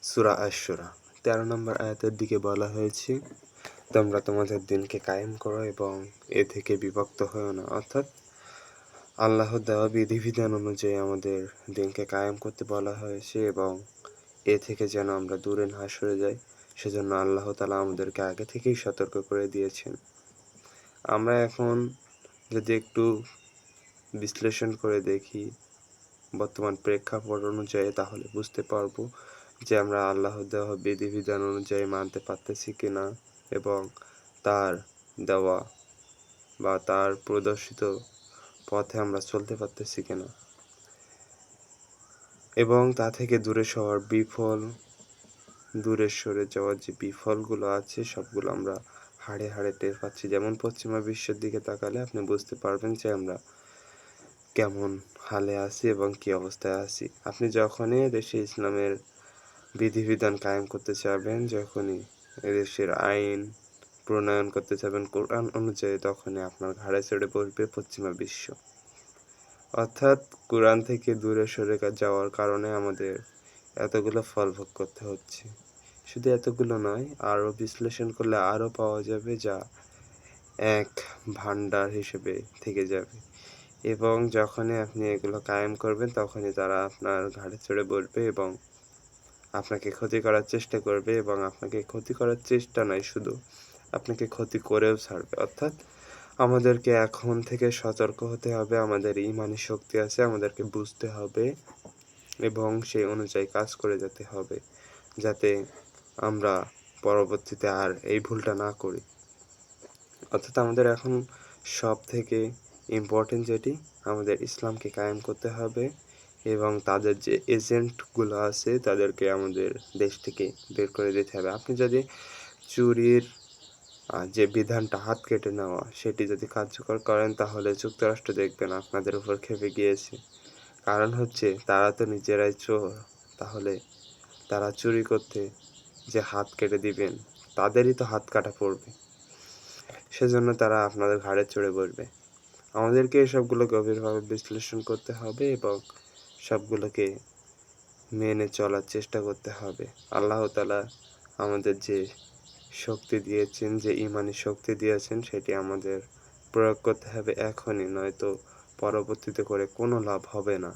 সূরা আশ-শূরা ১৩ নম্বর আয়াতের দিকে বলা হয়েছে, তোমরা তোমাদের দিনকে কায়েম করো এবং এ থেকে বিভক্ত হয়ো না। অর্থাৎ আল্লাহর দেওয়া বিধিবিধান অনুযায়ী আমাদের দিনকে কায়েম করতে বলা হয়েছে এবং এ থেকে যেন আমরা দূরে না সরে যাই, সেজন্য আল্লাহ তাআলা আমাদেরকে আগে থেকেই সতর্ক করে দিয়েছেন। আমরা এখন যদি একটু বিশ্লেষণ করে দেখি বর্তমান প্রেক্ষাপট অনুযায়ী, তাহলে বুঝতে পারবো যে আমরা আল্লাহর দেওয়া বিধিবিধান অনুযায়ী মানতে পারতেছি কিনা এবং তার দেওয়া বা তার প্রদর্শিত পথে আমরা চলতে পারতেছি কিনা এবং তা থেকে দূরে সরে যাওয়ার যে বিফলগুলো আছে সবগুলো আমরা হাড়ে হাড়ে টের পাচ্ছি। যেমন পশ্চিমা বিশ্বের দিকে তাকালে আপনি বুঝতে পারবেন যে আমরা কেমন হালে আছি এবং কী অবস্থায় আছি। আপনি যখনই দেশে ইসলামের বিধিবিধান কায়েম করতে চাইবেন, যখনই এদেশের আইন প্রণয়ন করতে চাইবেন কোরআন অনুযায়ী, তখনই আপনার ঘাড়ে চড়ে বসবে পশ্চিমা বিশ্ব। অর্থাৎ কোরআন থেকে দূরে সরে যাওয়ার কারণে আমাদের এতগুলো ফল ভোগ করতে হচ্ছে। শুধু এতগুলো নয়, আরও বিশ্লেষণ করলে আরও পাওয়া যাবে, যা এক ভাণ্ডার হিসেবে থেকে যাবে এবং যখনই আপনি এগুলো কায়েম করবেন তখনই তারা আপনার ঘাড়ে চড়ে বসবে এবং আপনাকে ক্ষতি করার চেষ্টা করবে এবং আপনাকে ক্ষতি করার চেষ্টা নয়, শুধু আপনাকে ক্ষতি করেও ছাড়বে। অর্থাৎ আমাদেরকে এখন থেকে সতর্ক হতে হবে, আমাদের ঈমানি শক্তি আছে, আমাদেরকে বুঝতে হবে এবং সেই অনুযায়ী কাজ করে যেতে হবে, যাতে আমরা পরবর্তীতে আর এই ভুলটা না করি। অর্থাৎ আমাদের এখন সব থেকে ইম্পর্টেন্ট যেটি, আমাদের ইসলামকে কায়েম করতে হবে এবং তাদের যে এজেন্টগুলো আছে তাদেরকে আমাদের দেশ থেকে বের করে দিতে হবে। আপনি যদি চুরির যে বিধানটা হাত কেটে নেওয়া, সেটি যদি কার্যকর করেন, তাহলে যুক্তরাষ্ট্র দেখবেন আপনাদের উপর খেপে গিয়েছে। কারণ হচ্ছে তারা তো নিজেরাই চোর, তাহলে তারা চুরি করতে যে হাত কেটে দিবেন, তাদেরই তো হাত কাটা পড়বে। সেজন্য তারা আপনাদের ঘাড়ে চড়ে বসবে। আমাদেরকে এসবগুলো গভীরভাবে বিশ্লেষণ করতে হবে এবং সবগুলোকে মেনে চলার চেষ্টা করতে হবে। আল্লাহ তাআলা আমাদের যে শক্তি দিয়েছেন, যে ঈমানি শক্তি দিয়েছেন, সেটি আমাদের প্রয়োগ করতে হবে এখনই, নয়তো পরবর্তীতে করে কোনো লাভ হবে না।